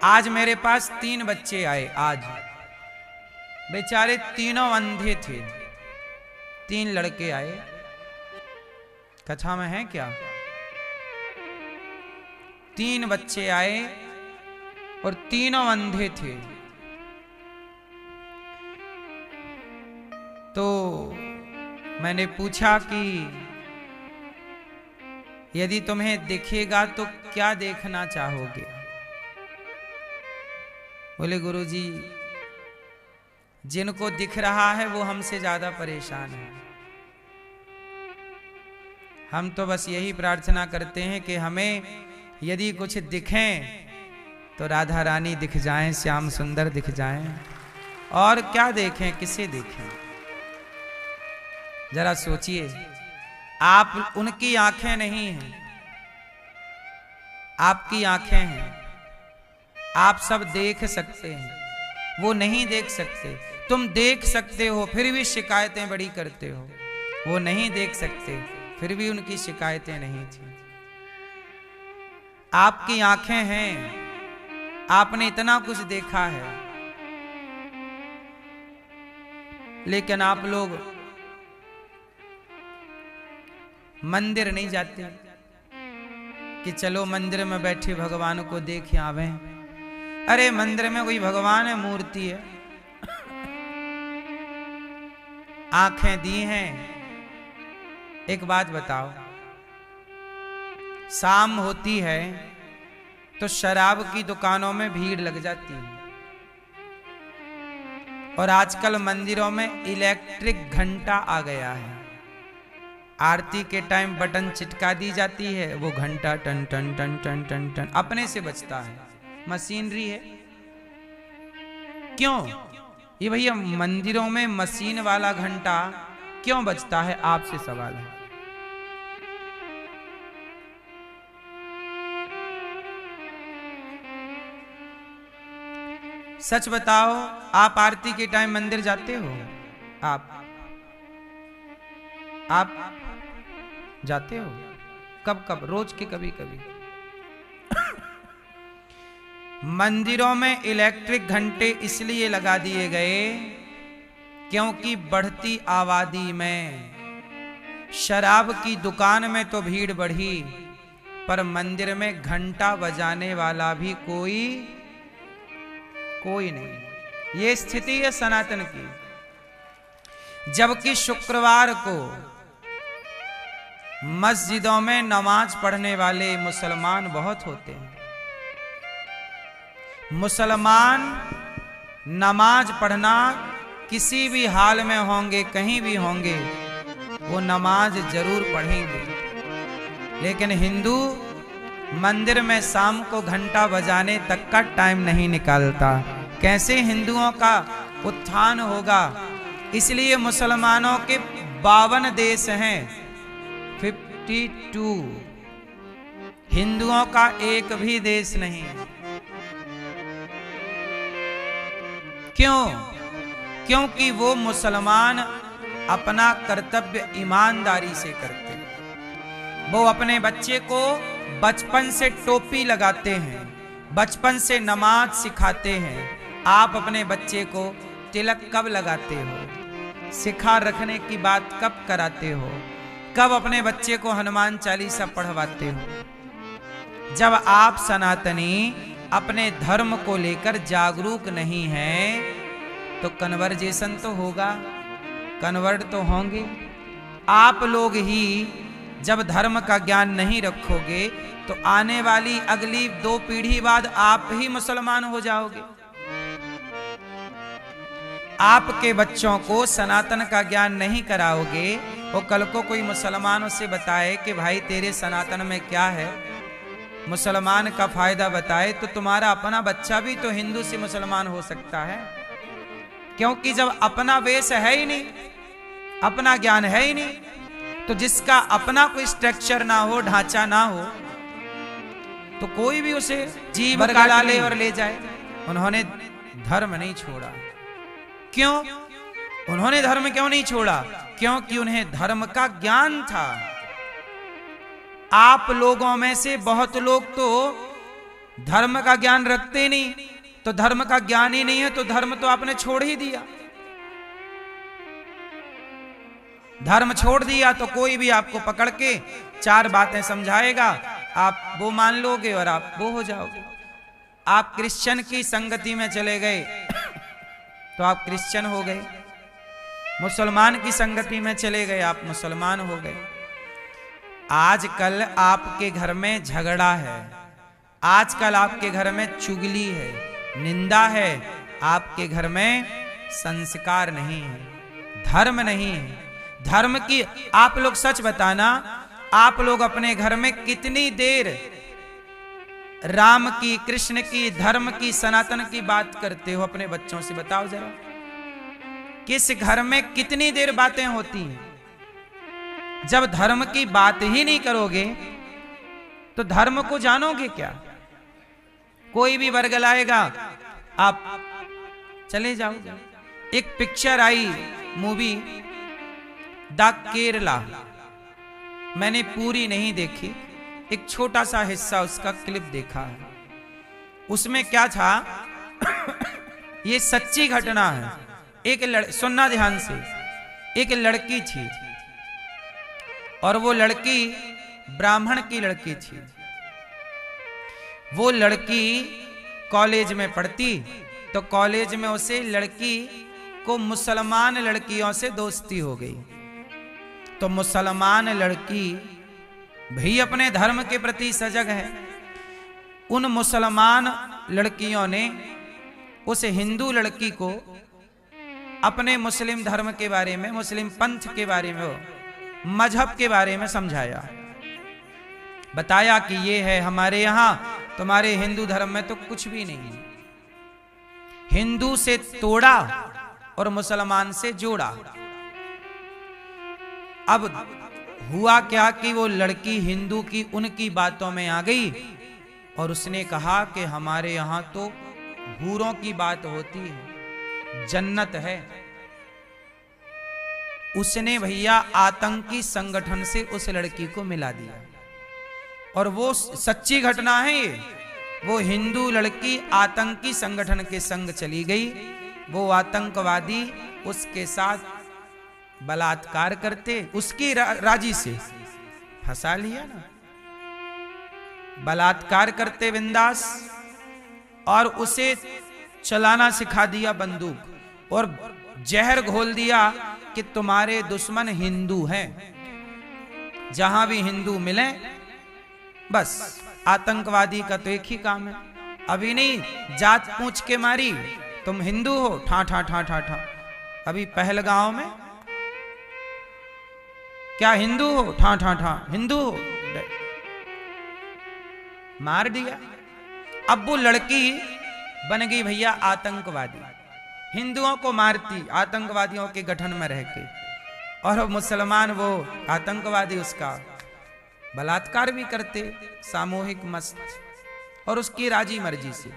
आज मेरे पास 3 बच्चे आए। आज बेचारे तीनों अंधे थे। 3 लड़के आए। कथा में है क्या? 3 बच्चे आए और तीनों अंधे थे। तो मैंने पूछा कि यदि तुम्हें दिखेगा तो क्या देखना चाहोगे? बोले गुरुजी, जिनको दिख रहा है वो हमसे ज्यादा परेशान है। हम तो बस यही प्रार्थना करते हैं कि हमें यदि कुछ दिखें तो राधा रानी दिख जाएं, श्याम सुंदर दिख जाएं। और क्या देखें, किसे देखें? जरा सोचिए, आप उनकी आंखें नहीं हैं, आपकी आंखें हैं। आप सब देख सकते हैं, वो नहीं देख सकते। तुम देख सकते हो फिर भी शिकायतें बड़ी करते हो। वो नहीं देख सकते फिर भी उनकी शिकायतें नहीं थी। आपकी आंखें हैं, आपने इतना कुछ देखा है, लेकिन आप लोग मंदिर नहीं जाते कि चलो मंदिर में बैठे भगवान को देख आवे। अरे मंदिर में कोई भगवान है, मूर्ति है। आंखें दी हैं। एक बात बताओ, शाम होती है तो शराब की दुकानों में भीड़ लग जाती है। और आजकल मंदिरों में इलेक्ट्रिक घंटा आ गया है। आरती के टाइम बटन चिटका दी जाती है, वो घंटा टन टन टन टन टन टन अपने से बजता है। मशीनरी है। क्यों? ये भैया मंदिरों में मशीन वाला घंटा क्यों बजता है? आपसे सवाल है। सच बताओ, आप आरती के टाइम मंदिर जाते हो? आप जाते हो? कब कब? रोज के कभी कभी। मंदिरों में इलेक्ट्रिक घंटे इसलिए लगा दिए गए क्योंकि बढ़ती आबादी में शराब की दुकान में तो भीड़ बढ़ी, पर मंदिर में घंटा बजाने वाला भी कोई नहीं। ये स्थिति है सनातन की। जबकि शुक्रवार को मस्जिदों में नमाज पढ़ने वाले मुसलमान बहुत होते हैं। मुसलमान नमाज पढ़ना किसी भी हाल में होंगे, कहीं भी होंगे, वो नमाज जरूर पढ़ेंगे। लेकिन हिंदू मंदिर में शाम को घंटा बजाने तक का टाइम नहीं निकालता। कैसे हिंदुओं का उत्थान होगा? इसलिए मुसलमानों के 52 देश हैं, 52। हिंदुओं का एक भी देश नहीं है। क्यों? क्योंकि वो मुसलमान अपना कर्तव्य ईमानदारी से करते हैं। वो अपने बच्चे को बचपन से टोपी लगाते हैं, बचपन से नमाज सिखाते हैं। आप अपने बच्चे को तिलक कब लगाते हो? सिखा रखने की बात कब कराते हो? कब अपने बच्चे को हनुमान चालीसा पढ़वाते हो? जब आप सनातनी अपने धर्म को लेकर जागरूक नहीं हैं तो कन्वर्जेशन तो होगा, कन्वर्ट तो होंगे। आप लोग ही जब धर्म का ज्ञान नहीं रखोगे तो आने वाली अगली 2 पीढ़ी बाद आप ही मुसलमान हो जाओगे। आपके बच्चों को सनातन का ज्ञान नहीं कराओगे, वो कल को कोई मुसलमान उसे बताए कि भाई तेरे सनातन में क्या है, मुसलमान का फायदा बताए, तो तुम्हारा अपना बच्चा भी तो हिंदू से मुसलमान हो सकता है। क्योंकि जब अपना वेश है ही नहीं, अपना ज्ञान है ही नहीं, तो जिसका अपना कोई स्ट्रक्चर ना हो, ढांचा ना हो, तो कोई भी उसे जीव काला ले और ले जाए। उन्होंने धर्म नहीं छोड़ा। क्यों? उन्होंने धर्म क्यों नहीं छोड़ा? क्योंकि उन्हें धर्म का ज्ञान था। आप लोगों में से बहुत लोग तो धर्म का ज्ञान रखते नहीं, तो धर्म का ज्ञान ही नहीं है तो धर्म तो आपने छोड़ ही दिया। धर्म छोड़ दिया तो कोई भी आपको पकड़ के चार बातें समझाएगा, आप वो मान लोगे और आप वो हो जाओगे। आप क्रिश्चियन की संगति में चले गए तो आप क्रिश्चियन हो गए, मुसलमान की संगति में चले गए आप मुसलमान हो गए। आजकल आपके घर में झगड़ा है, आजकल आपके घर में चुगली है, निंदा है, आपके घर में संस्कार नहीं है, धर्म नहीं है। धर्म की आप लोग सच बताना, आप लोग अपने घर में कितनी देर राम की, कृष्ण की, धर्म की, सनातन की बात करते हो अपने बच्चों से? बताओ जरा, किस घर में कितनी देर बातें होती हैं? जब धर्म की बात ही नहीं करोगे तो धर्म को जानोगे क्या? कोई भी वर्ग लाएगा आप चले जाओगे। एक picture I movie the Kerala, मैंने पूरी नहीं देखी, एक छोटा सा हिस्सा उसका क्लिप देखा है। उसमें क्या था ये सच्ची घटना है। एक सुनना ध्यान से, एक लड़की थी और वो लड़की ब्राह्मण की लड़की थी। वो लड़की कॉलेज में पढ़ती तो कॉलेज में उसे लड़की को मुसलमान लड़कियों से दोस्ती हो गई। तो मुसलमान लड़की भी अपने धर्म के प्रति सजग है। उन मुसलमान लड़कियों ने उस हिंदू लड़की को अपने मुस्लिम धर्म के बारे में, मुस्लिम पंथ के बारे में, मजहब के बारे में समझाया, बताया कि ये है हमारे यहां, तुम्हारे हिंदू धर्म में तो कुछ भी नहीं है। हिंदू से तोड़ा और मुसलमान से जोड़ा। अब हुआ क्या कि वो लड़की हिंदू की उनकी बातों में आ गई और उसने कहा कि हमारे यहां तो हूरों की बात होती है, जन्नत है। उसने भैया आतंकी संगठन से उस लड़की को मिला दिया। और वो सच्ची घटना है ये। वो हिंदू लड़की आतंकी संगठन के संग चली गई। वो आतंकवादी उसके साथ बलात्कार करते, उसकी राजी से फंसा लिया ना, बलात्कार करते बिंदास, और उसे चलाना सिखा दिया बंदूक और जहर घोल दिया कि तुम्हारे दुश्मन हिंदू हैं, जहां भी हिंदू मिले बस आतंकवादी का तो एक ही काम है। अभी नहीं जात पूछ के मारी, तुम हिंदू हो, ठा ठा ठा ठा ठा। अभी पहलगांव में क्या हिंदू हो, ठा ठा ठा, हिंदू हो, मार दिया। अब वो लड़की बन गई भैया आतंकवादी, हिंदुओं को मारती आतंकवादियों के गठन में रह के, और मुसलमान वो आतंकवादी उसका बलात्कार भी करते सामूहिक मस्त, और उसकी राजी मर्जी से।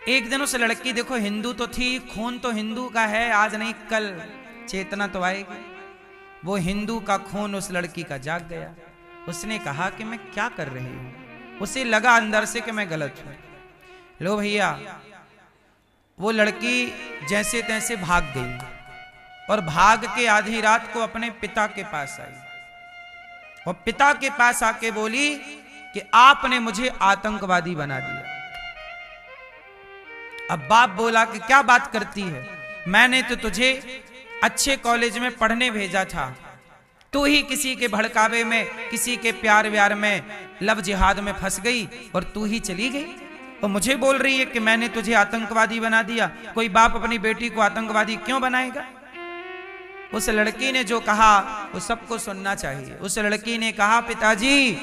एक दिन उस लड़की, देखो हिंदू तो थी, खून तो हिंदू का है, आज नहीं कल चेतना तो आएगी। वो हिंदू का खून उस लड़की का जाग गया। उसने कहा कि मैं क्या कर रही हूं। उसे लगा अंदर से कि मैं गलत हूं। लो भैया, वो लड़की जैसे तैसे भाग गई और भाग के आधी रात को अपने पिता के पास आई और पिता के पास आके बोली कि आपने मुझे आतंकवादी बना दिया। अब बाप बोला कि क्या बात करती है, मैंने तो तुझे अच्छे कॉलेज में पढ़ने भेजा था, तू ही किसी के भड़कावे में, किसी के प्यार व्यार में, लव जिहाद में फंस गई और तू ही चली गई और मुझे बोल रही है कि मैंने तुझे आतंकवादी बना दिया। कोई बाप अपनी बेटी को आतंकवादी क्यों बनाएगा? उस लड़की ने जो कहा वो सबको सुनना चाहिए। उस लड़की ने कहा, पिताजी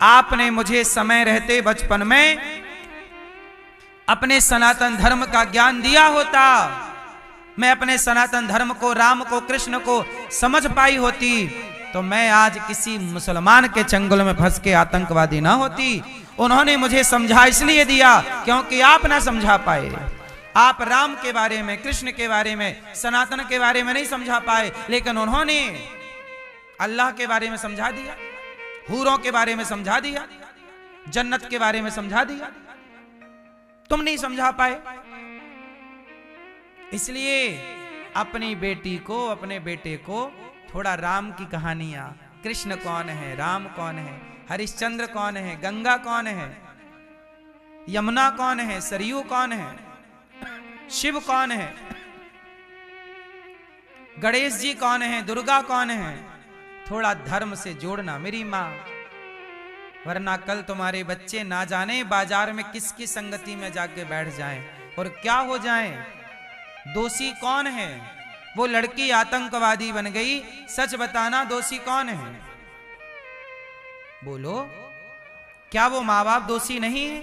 आपने मुझे समय रहते बचपन में अपने सनातन धर्म का ज्ञान दिया होता, मैं अपने सनातन धर्म को, राम को, कृष्ण को समझ पाई होती, तो मैं आज किसी मुसलमान के चंगुल में फंस के आतंकवादी ना होती। उन्होंने मुझे समझा इसलिए दिया क्योंकि आप ना समझा पाए। आप राम के बारे में, कृष्ण के बारे में, सनातन के बारे में नहीं समझा पाए, लेकिन उन्होंने अल्लाह के बारे में समझा दिया, हूरों के बारे में समझा दिया, जन्नत के बारे में समझा दिया, तुम नहीं समझा पाए। इसलिए अपनी बेटी को, अपने बेटे को थोड़ा राम की कहानियां, कृष्ण कौन है, राम कौन है, हरिश्चंद्र कौन है, गंगा कौन है, यमुना कौन है, सरयू कौन है, शिव कौन है, गणेश जी कौन है, दुर्गा कौन है, थोड़ा धर्म से जोड़ना मेरी माँ। वरना कल तुम्हारे बच्चे ना जाने बाजार में किसकी संगति में जाके बैठ जाएं और क्या हो जाएं। दोषी कौन है? वो लड़की आतंकवादी बन गई, सच बताना दोषी कौन है? बोलो, क्या वो माँ बाप दोषी नहीं है?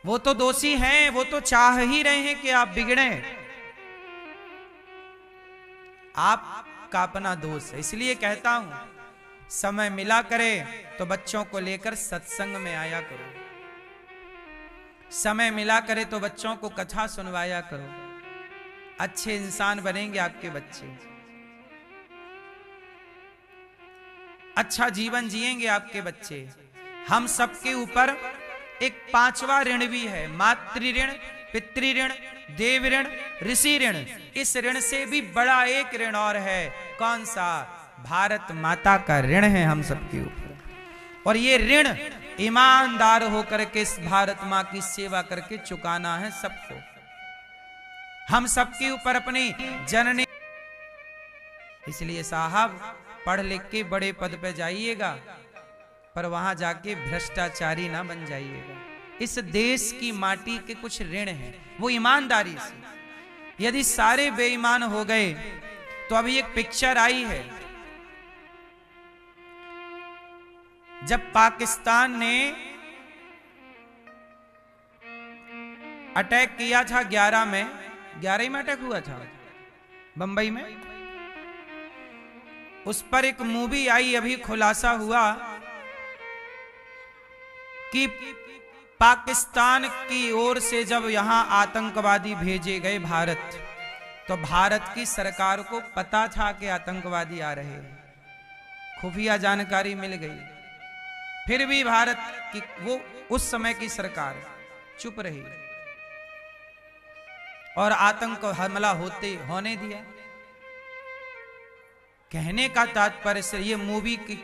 वो तो दोषी हैं, वो तो चाह ही रहे हैं कि आप बिगड़े। आपका अपना दोष है। इसलिए कहता हूं, समय मिला करे तो बच्चों को लेकर सत्संग में आया करो, समय मिला करे तो बच्चों को कथा सुनवाया करो। अच्छे इंसान बनेंगे आपके बच्चे, अच्छा जीवन जिएंगे आपके बच्चे। हम सबके ऊपर एक 5वां ऋण भी है, मातृ ऋण, पितृ ऋण, देव ऋण, ऋषि ऋण। इस ऋण से भी बड़ा एक ऋण और है। कौन सा? भारत माता का ऋण है हम सबके ऊपर। और ये ऋण ईमानदार होकर के इस भारत माँ की सेवा करके चुकाना है सबको। हम सबके ऊपर अपनी जननी। इसलिए साहब, पढ़ लिख के बड़े पद पे जाइएगा, पर वहां जाके भ्रष्टाचारी ना बन जाइएगा। इस देश की माटी के कुछ ऋण हैं, वो ईमानदारी से। यदि सारे बेईमान हो गए तो अभी एक पिक्चर आई है, जब पाकिस्तान ने अटैक किया था 11 में, 11 में अटैक हुआ था बंबई में, उस पर एक मूवी आई, अभी खुलासा हुआ कि पाकिस्तान की ओर से जब यहां आतंकवादी भेजे गए भारत, तो भारत की सरकार को पता था कि आतंकवादी आ रहे हैं, खुफिया जानकारी मिल गई। फिर भी भारत की वो उस समय की सरकार चुप रही और आतंक हमला होने दिया। कहने का तात्पर्य से ये मूवी की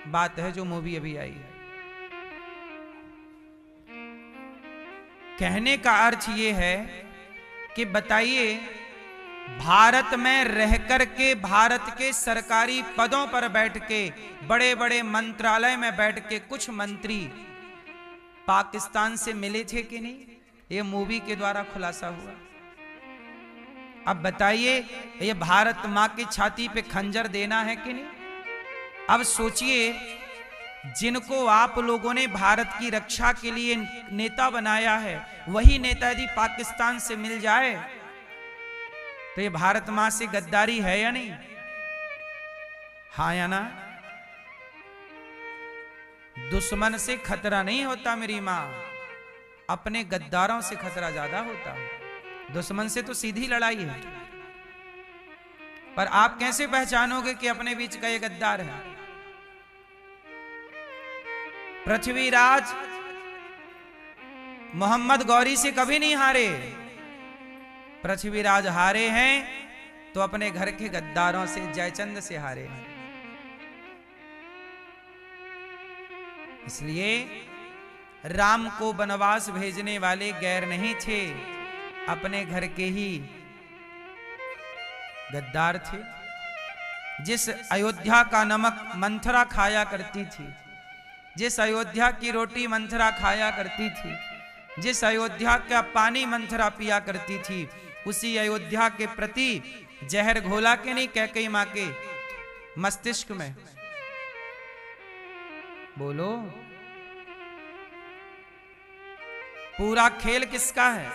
बात है, जो मूवी अभी आई है। कहने का अर्थ ये है कि बताइए, भारत में रहकर के, भारत के सरकारी पदों पर बैठ के, बड़े बड़े मंत्रालय में बैठ के कुछ मंत्री पाकिस्तान से मिले थे कि नहीं? ये मूवी के द्वारा खुलासा हुआ। अब बताइए, ये भारत मां की छाती पे खंजर देना है कि नहीं? अब सोचिए, जिनको आप लोगों ने भारत की रक्षा के लिए नेता बनाया है, वही नेता यदि पाकिस्तान से मिल जाए तो ये भारत मां से गद्दारी है या नहीं? हाँ या ना? दुश्मन से खतरा नहीं होता मेरी मां, अपने गद्दारों से खतरा ज्यादा होता है। दुश्मन से तो सीधी लड़ाई है, पर आप कैसे पहचानोगे कि अपने बीच का ये गद्दार है? पृथ्वीराज मोहम्मद गौरी से कभी नहीं हारे। पृथ्वीराज हारे हैं तो अपने घर के गद्दारों से, जयचंद से हारे हैं। इसलिए राम को वनवास भेजने वाले गैर नहीं थे, अपने घर के ही गद्दार थे। जिस अयोध्या का नमक मंथरा खाया करती थी, जिस अयोध्या की रोटी मंथरा खाया करती थी, जिस अयोध्या का पानी मंथरा पिया करती थी, उसी अयोध्या के प्रति जहर घोला के नहीं कैकेयी मां के मस्तिष्क में? बोलो, पूरा खेल किसका है?